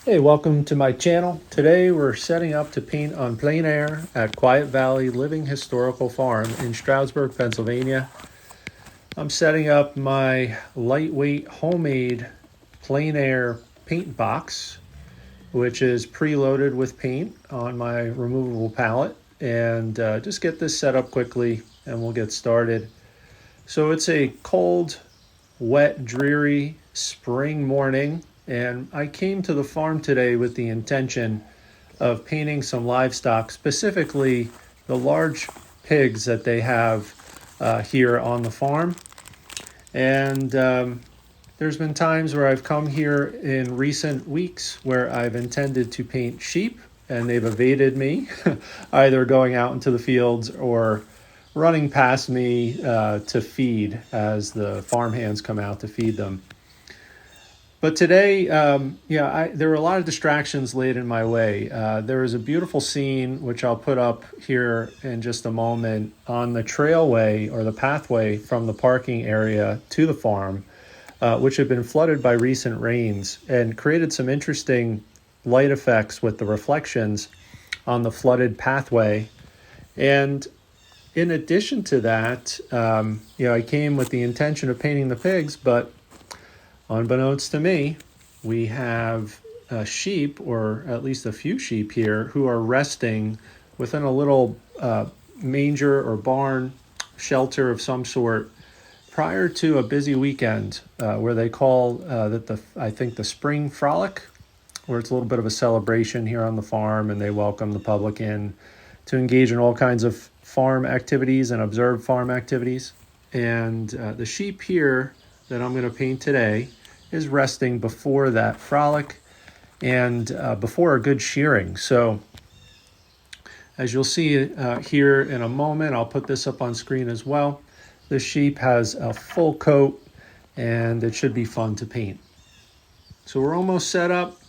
Hey, welcome to my channel. Today we're setting up to paint on Plein Air at Quiet Valley Living Historical Farm in Stroudsburg, Pennsylvania. I'm setting up my lightweight homemade Plein Air paint box, which is preloaded with paint on my removable palette. And just get this set up quickly and we'll get started. So it's a cold, wet, dreary spring morning, and I came to the farm today with the intention of painting some livestock, specifically the large pigs that they have here on the farm. And there's been times where I've come here in recent weeks where I've intended to paint sheep and they've evaded me, either going out into the fields or running past me to feed as the farmhands come out to feed them. But today, there were a lot of distractions laid in my way. There was a beautiful scene, which I'll put up here in just a moment, on the trailway or the pathway from the parking area to the farm, which had been flooded by recent rains and created some interesting light effects with the reflections on the flooded pathway. And in addition to that, I came with the intention of painting the pigs, but unbeknownst to me, we have sheep, or at least a few sheep here, who are resting within a little manger or barn shelter of some sort prior to a busy weekend where they call the spring frolic, where it's a little bit of a celebration here on the farm, and they welcome the public in to engage in all kinds of farm activities and observe farm activities. And the sheep here that I'm going to paint today is resting before that frolic and before a good shearing. So as you'll see here in a moment, I'll put this up on screen as well. The sheep has a full coat and it should be fun to paint. So we're almost set up.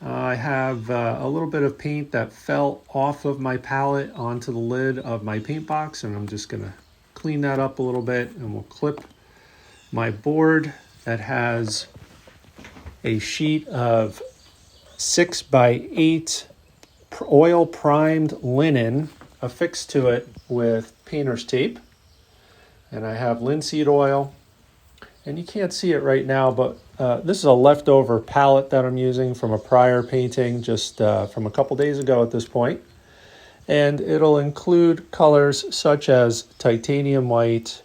I have a little bit of paint that fell off of my palette onto the lid of my paint box, and I'm just going to clean that up a little bit, and we'll clip my board that has a sheet of 6x8 oil primed linen affixed to it with painter's tape. And I have linseed oil, and you can't see it right now, but this is a leftover palette that I'm using from a prior painting just from a couple days ago at this point. And it'll include colors such as titanium white.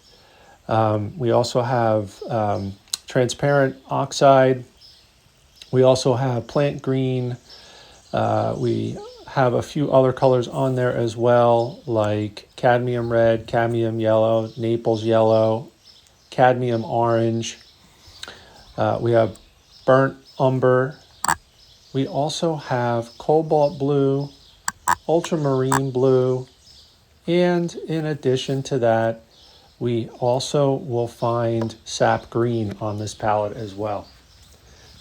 We also have transparent oxide. We also have plant green. We have a few other colors on there as well, like cadmium red, cadmium yellow, Naples yellow, cadmium orange. We have burnt umber. We also have cobalt blue, ultramarine blue, and in addition to that, we also will find sap green on this palette as well.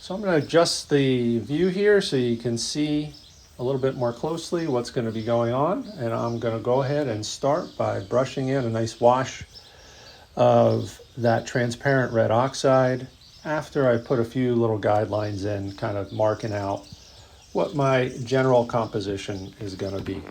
So I'm going to adjust the view here so you can see a little bit more closely what's going to be going on. And I'm going to go ahead and start by brushing in a nice wash of that transparent red oxide after I put a few little guidelines in, kind of marking out what my general composition is going to be.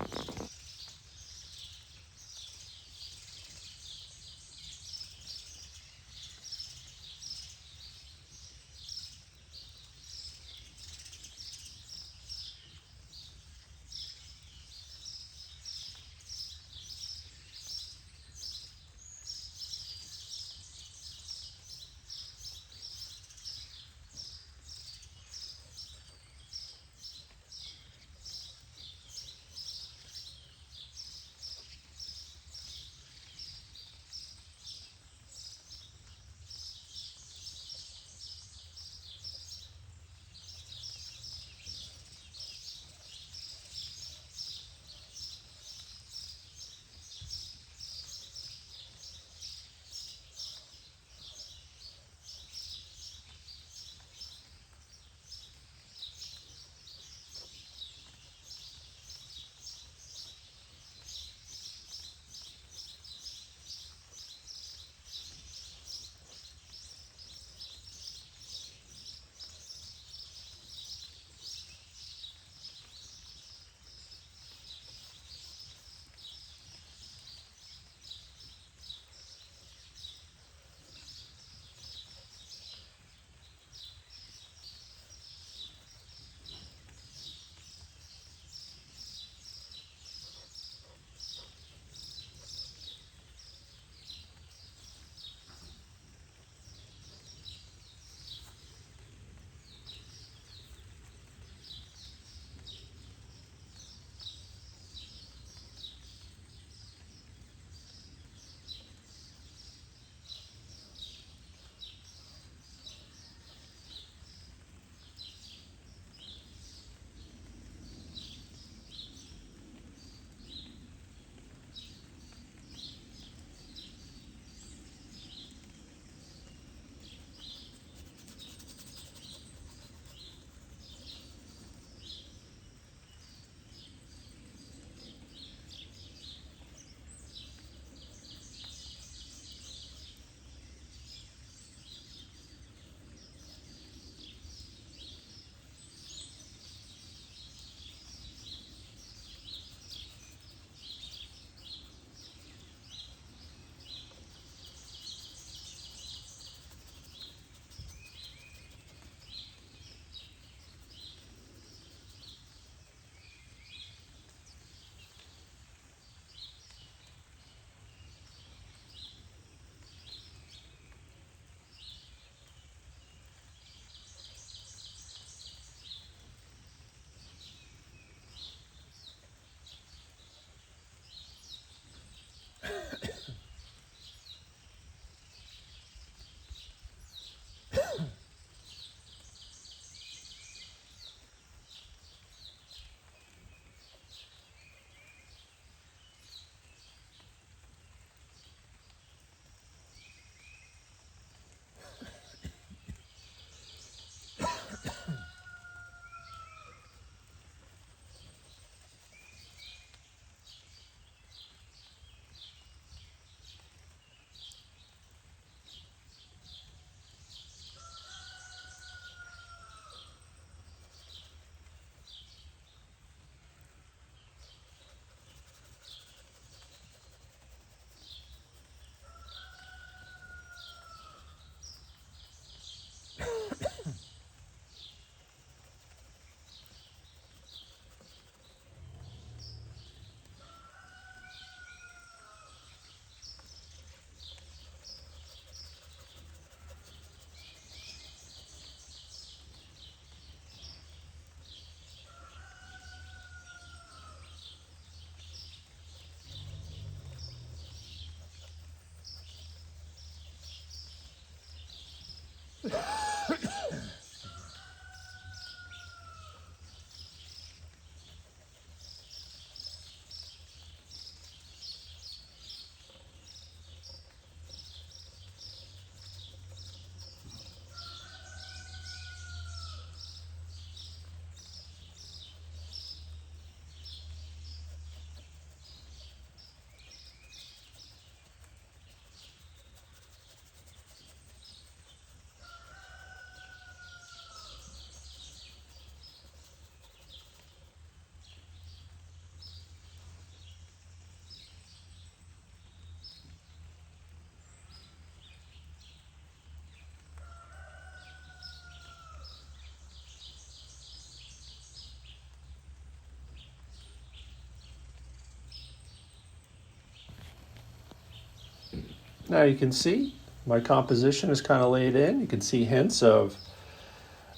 Now you can see my composition is kind of laid in. You can see hints of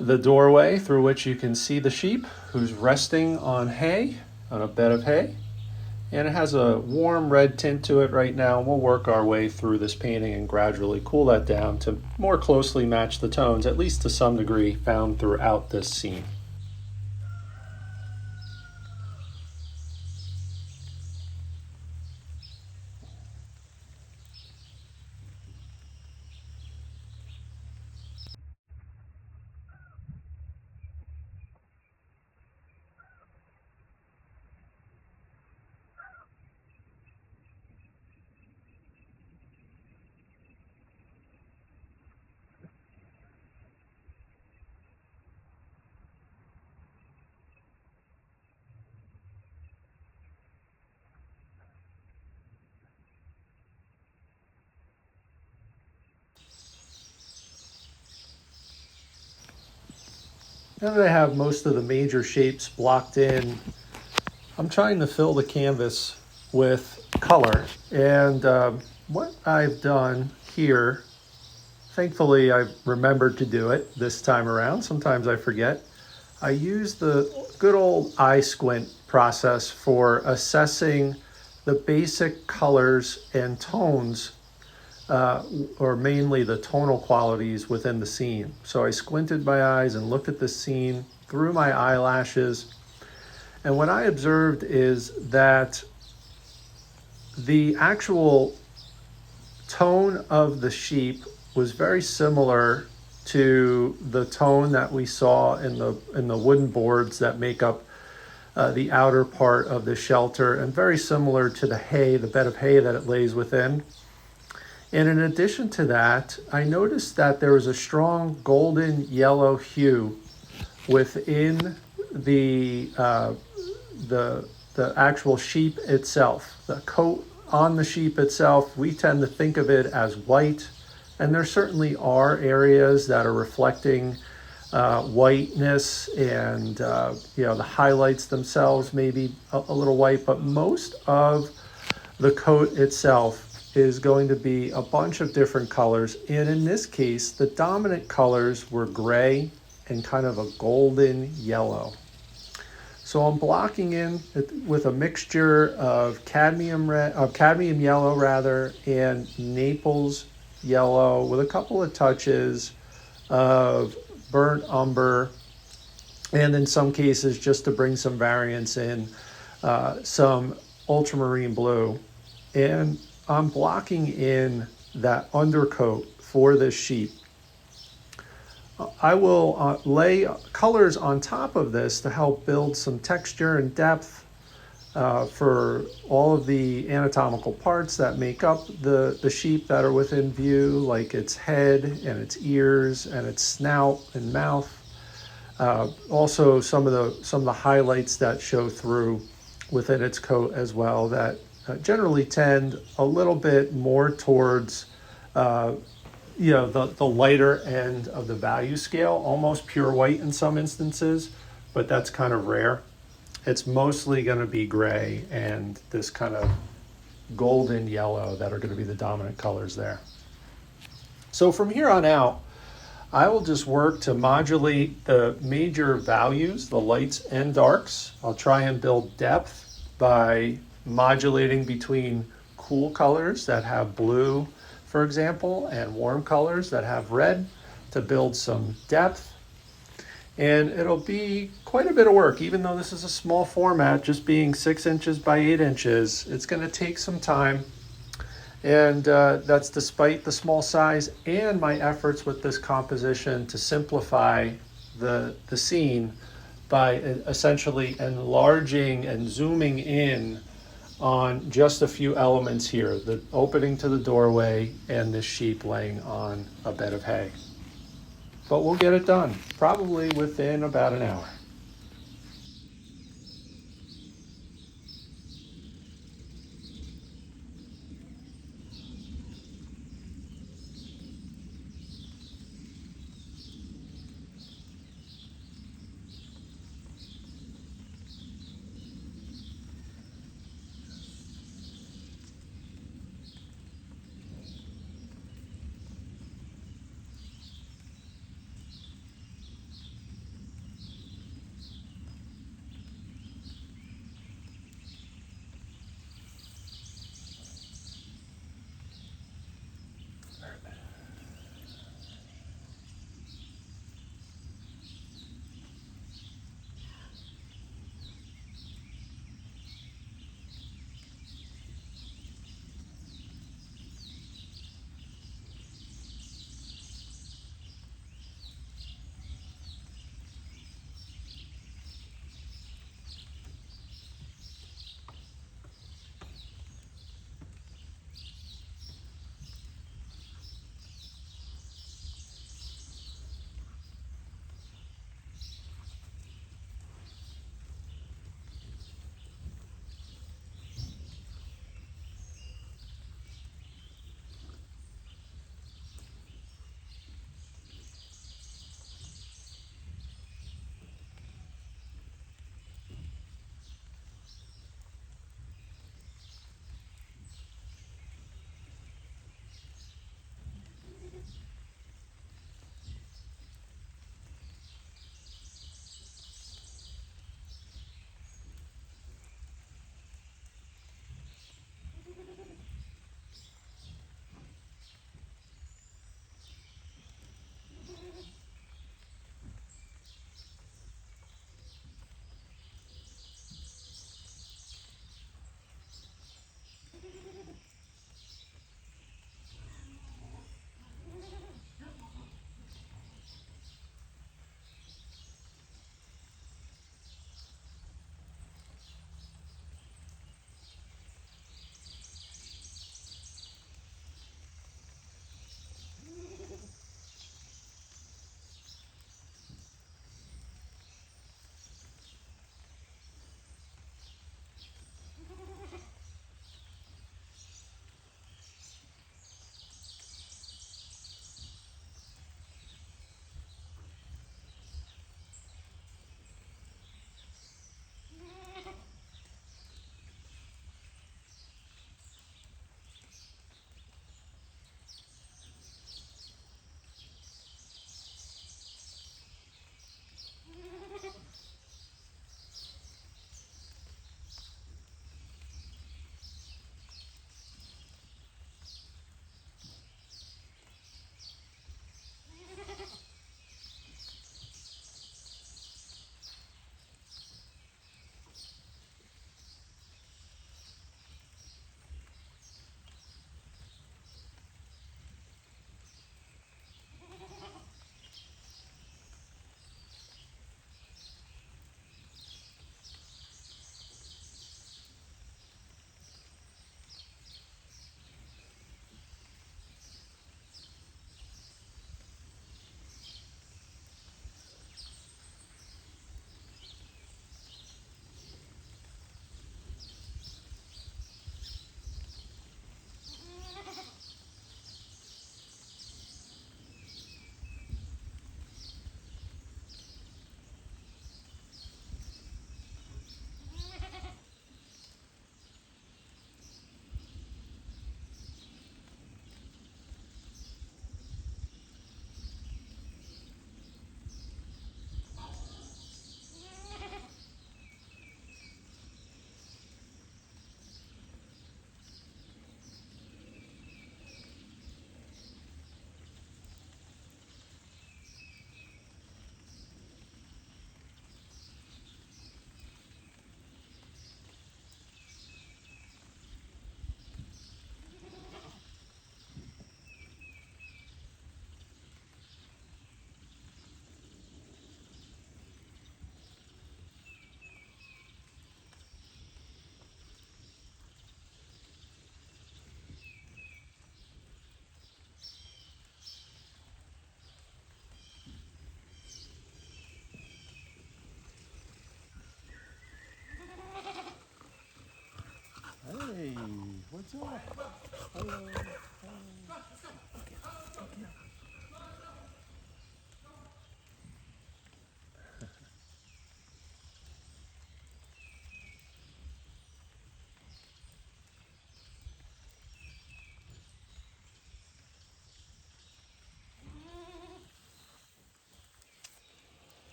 the doorway through which you can see the sheep who's resting on hay, on a bed of hay. And it has a warm red tint to it right now. We'll work our way through this painting and gradually cool that down to more closely match the tones, at least to some degree, found throughout this scene. Now that I have most of the major shapes blocked in, I'm trying to fill the canvas with color. And what I've done here, thankfully I remembered to do it this time around. Sometimes I forget. I use the good old eye squint process for assessing the basic colors and tones, or mainly the tonal qualities within the scene. So I squinted my eyes and looked at the scene through my eyelashes. And what I observed is that the actual tone of the sheep was very similar to the tone that we saw in the wooden boards that make up the outer part of the shelter, and very similar to the hay, the bed of hay that it lays within. And in addition to that, I noticed that there was a strong golden yellow hue within the actual sheep itself. The coat on the sheep itself, we tend to think of it as white, and there certainly are areas that are reflecting whiteness, and the highlights themselves may be a little white, but most of the coat itself is going to be a bunch of different colors. And in this case, the dominant colors were gray and kind of a golden yellow. So I'm blocking in with a mixture of cadmium yellow rather, and Naples yellow, with a couple of touches of burnt umber, and in some cases, just to bring some variance in, some ultramarine blue. And I'm blocking in that undercoat for this sheep. I will lay colors on top of this to help build some texture and depth for all of the anatomical parts that make up the sheep that are within view, like its head and its ears and its snout and mouth. Also, some of the highlights that show through within its coat as well, that generally tend a little bit more towards the lighter end of the value scale, almost pure white in some instances, but that's kind of rare. It's mostly going to be gray and this kind of golden yellow that are going to be the dominant colors there. So from here on out, I will just work to modulate the major values, the lights and darks. I'll try and build depth by modulating between cool colors that have blue, for example, and warm colors that have red, to build some depth. And it'll be quite a bit of work, even though this is a small format, just being 6 inches by 8 inches. It's going to take some time. And that's despite the small size and my efforts with this composition to simplify the scene by essentially enlarging and zooming in on just a few elements here, the opening to the doorway and this sheep laying on a bed of hay. But we'll get it done, probably within about an hour.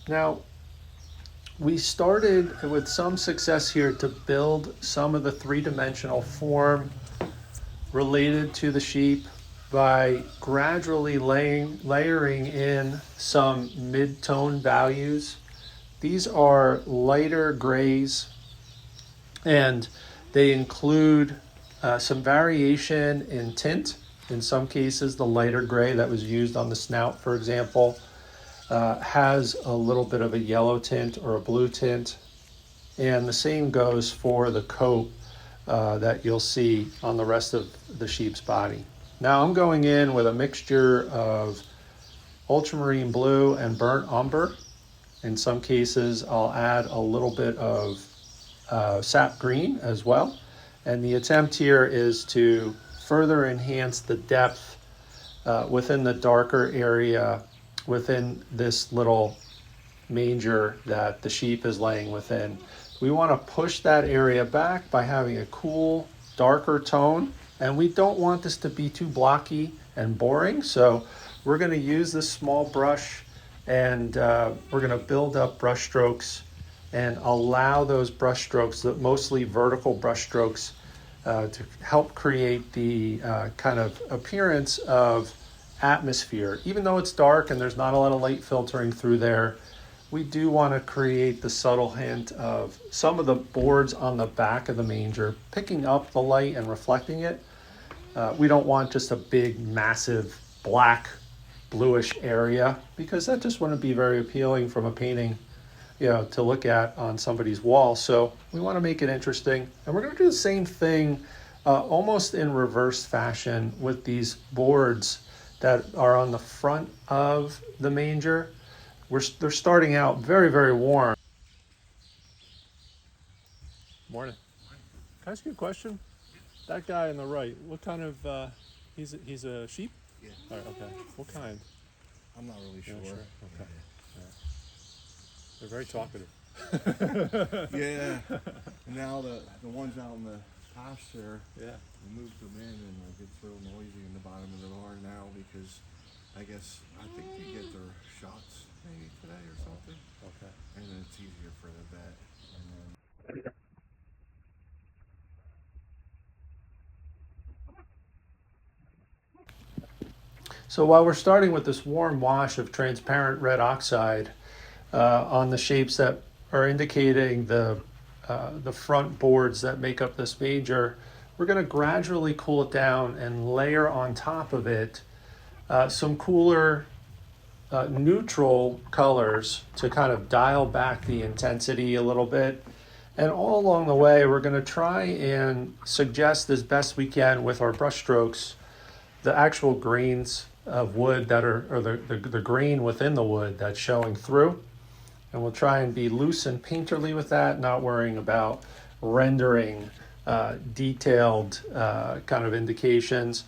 Now, we started with some success here to build some of the three-dimensional form related to the sheep by gradually layering in some mid-tone values. These are lighter grays, and they include some variation in tint. In some cases, the lighter gray that was used on the snout, for example, has a little bit of a yellow tint or a blue tint. And the same goes for the coat that you'll see on the rest of the sheep's body. Now I'm going in with a mixture of ultramarine blue and burnt umber. In some cases, I'll add a little bit of sap green as well. And the attempt here is to further enhance the depth within the darker area within this little manger that the sheep is laying within. We want to push that area back by having a cool, darker tone, and we don't want this to be too blocky and boring. So we're going to use this small brush, and we're going to build up brush strokes and allow those brush strokes, mostly vertical brush strokes, to help create the kind of appearance of atmosphere. Even though it's dark and there's not a lot of light filtering through there, we do want to create the subtle hint of some of the boards on the back of the manger picking up the light and reflecting it. We don't want just a big, massive, black, bluish area, because that just wouldn't be very appealing from a painting, to look at on somebody's wall. So we want to make it interesting. And we're going to do the same thing almost in reverse fashion with these boards that are on the front of the manger. They're starting out very, very warm. Morning. Can I ask you a question? That guy on the right, what kind of, he's a sheep? Yeah. All right, okay. What kind? I'm not really sure. You're not sure? Okay. Yeah. Yeah. They're very talkative. Yeah. Now the ones out in the pasture, Yeah. we moved them in, and it's real noisy in the bottom of the barn now because I think they get their shots maybe today or something, Okay. and then it's easier for the vet. And then So while we're starting with this warm wash of transparent red oxide on the shapes that are indicating the front boards that make up this manger, we're going to gradually cool it down and layer on top of it some cooler neutral colors to kind of dial back the intensity a little bit. And all along the way, we're going to try and suggest as best we can with our brush strokes the actual grains of wood that are, or the grain within the wood that's showing through. And we'll try and be loose and painterly with that, not worrying about rendering detailed kind of indications.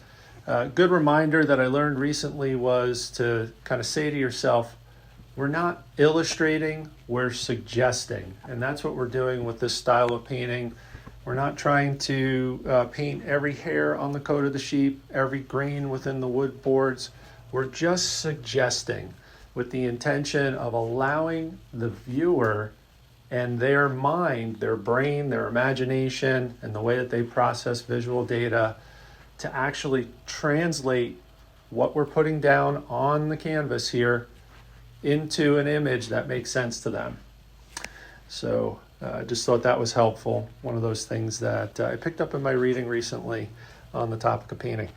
Good reminder that I learned recently was to kind of say to yourself, we're not illustrating, we're suggesting. And that's what we're doing with this style of painting. We're not trying to paint every hair on the coat of the sheep, every grain within the wood boards. We're just suggesting with the intention of allowing the viewer and their mind, their brain, their imagination, and the way that they process visual data to actually translate what we're putting down on the canvas here into an image that makes sense to them. So I just thought that was helpful. One of those things that I picked up in my reading recently on the topic of painting.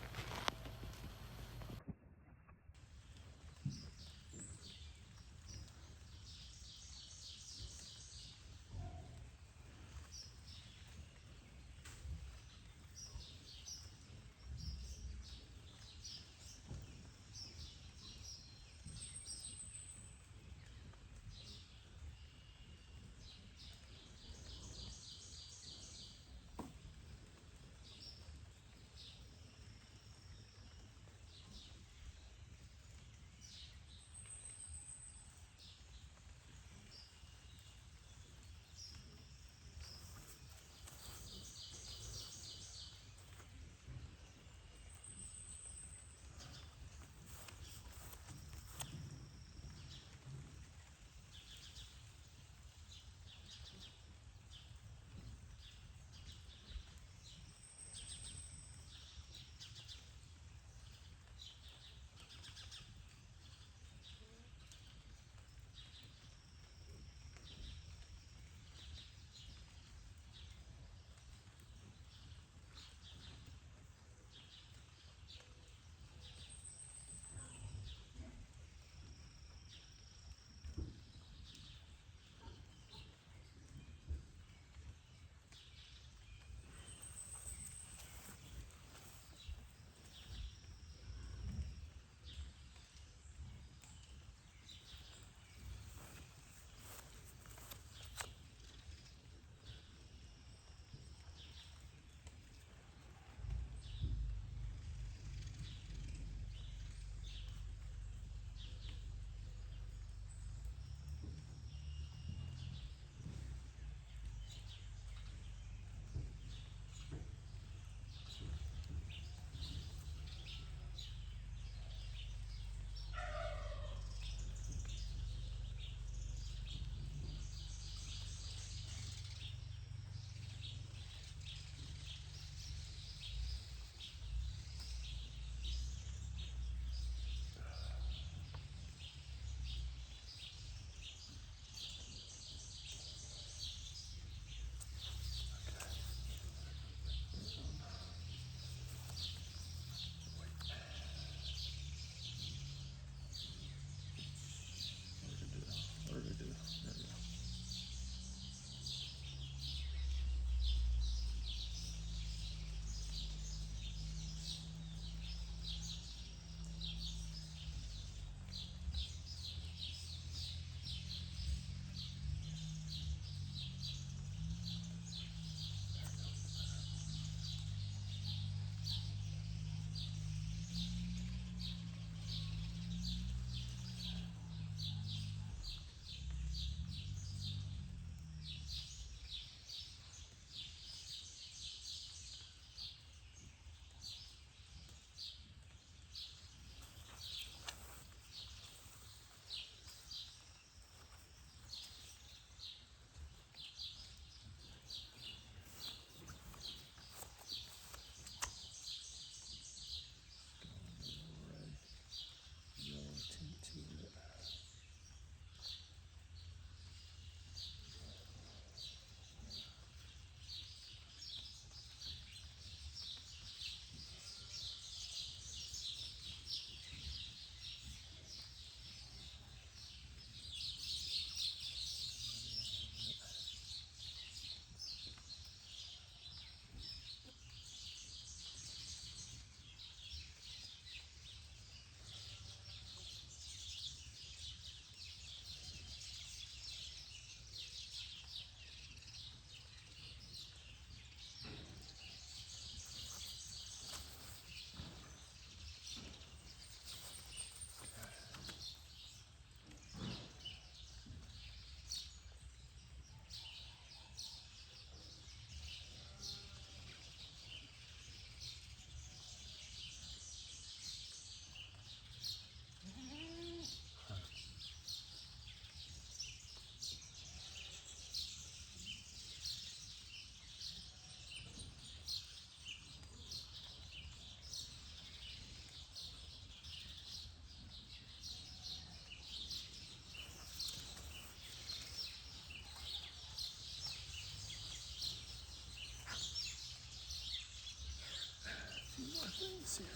focus here.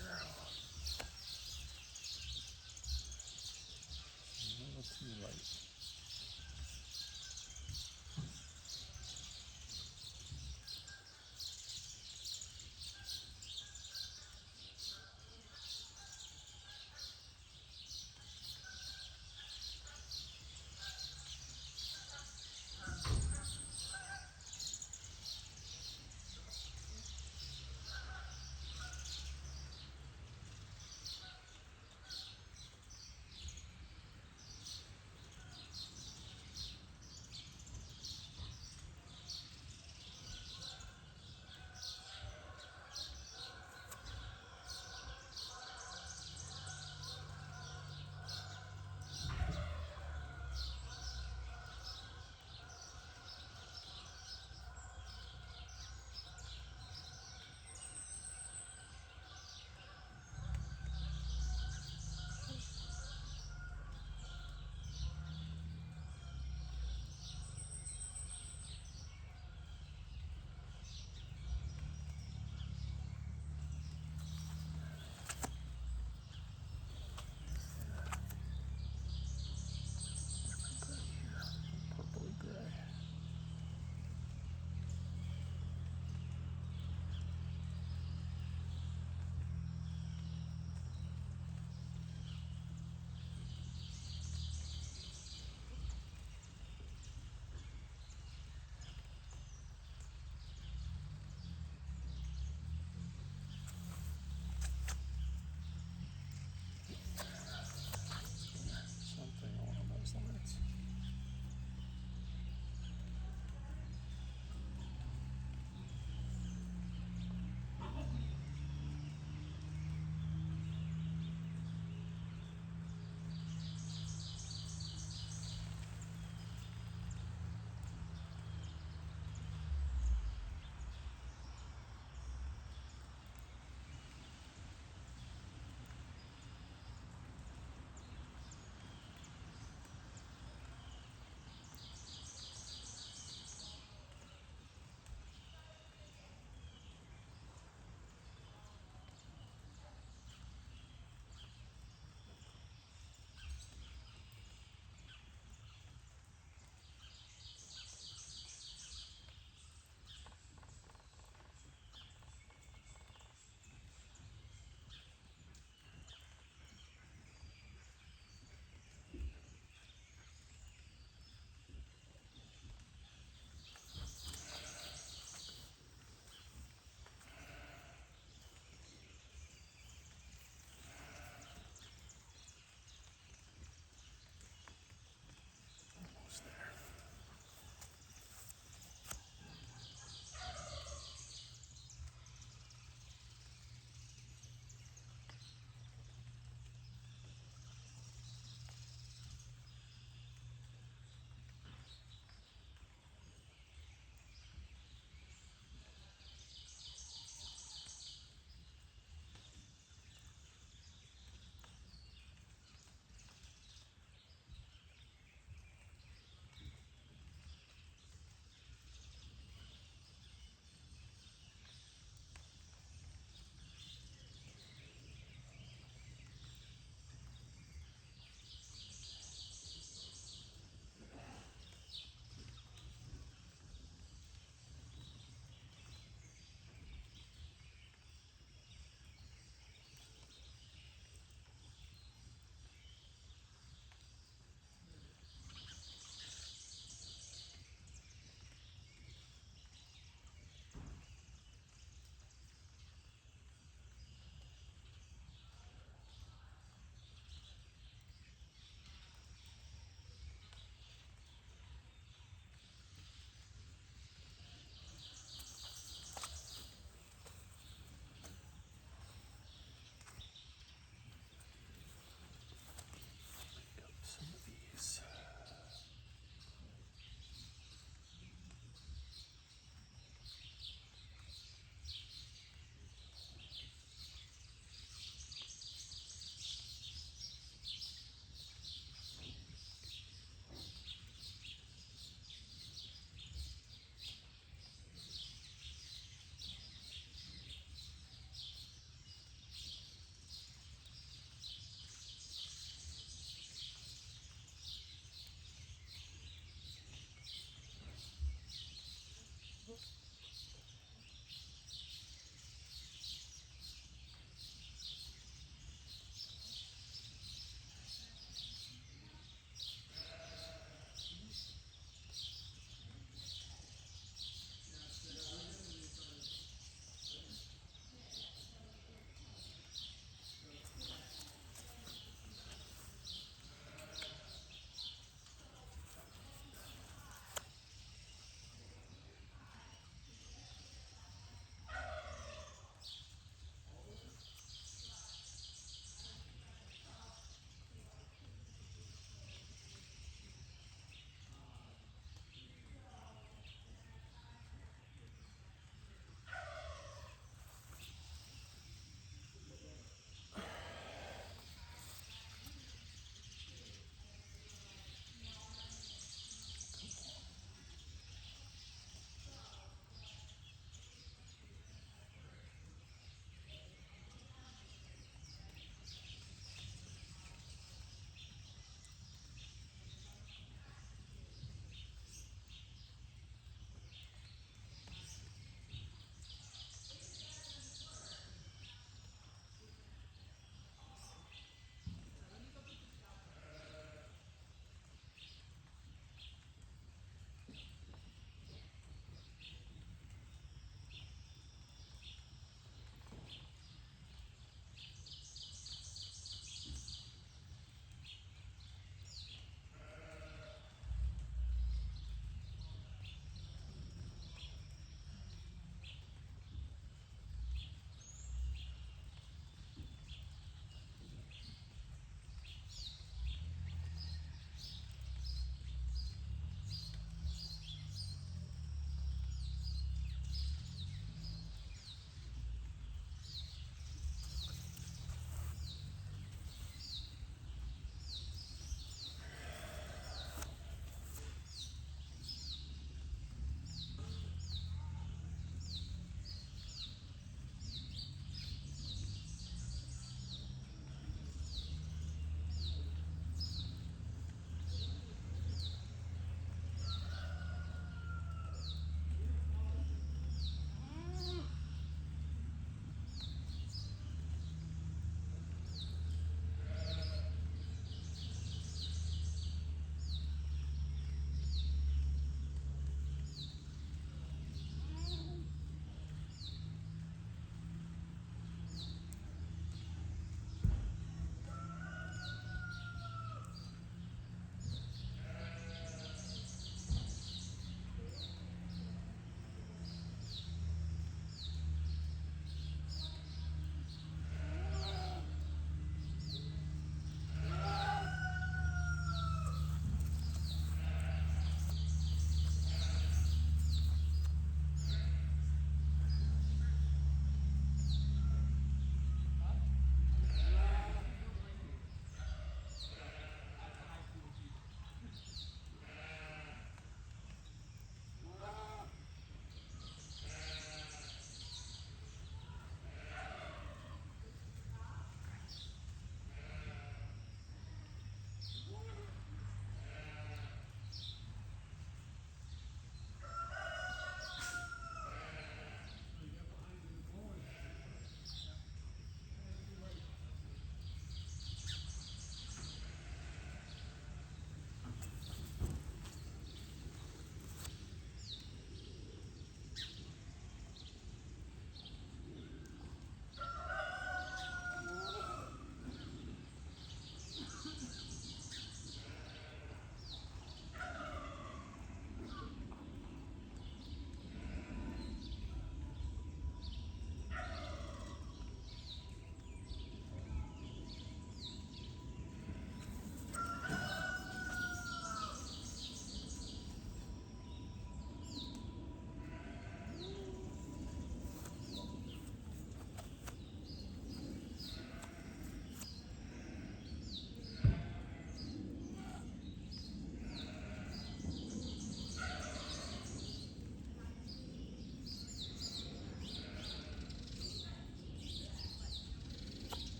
A little too light.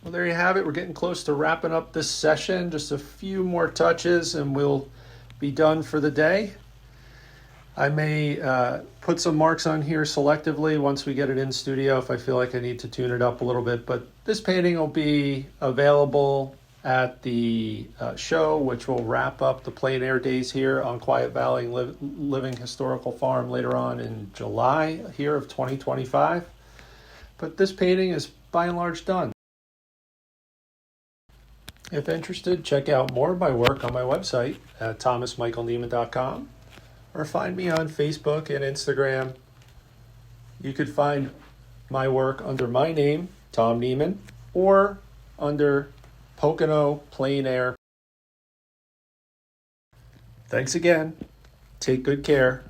Well, there you have it. We're getting close to wrapping up this session. Just a few more touches and we'll be done for the day. I may put some marks on here selectively once we get it in studio if I feel like I need to tune it up a little bit. But this painting will be available at the show, which will wrap up the Plein Air days here on Quiet Valley Living Historical Farm later on in July here of 2025. But this painting is by and large done. If interested, check out more of my work on my website at thomasmichaelneiman.com or find me on Facebook and Instagram. You could find my work under my name, Tom Neiman, or under Pocono Plein Air. Thanks again. Take good care.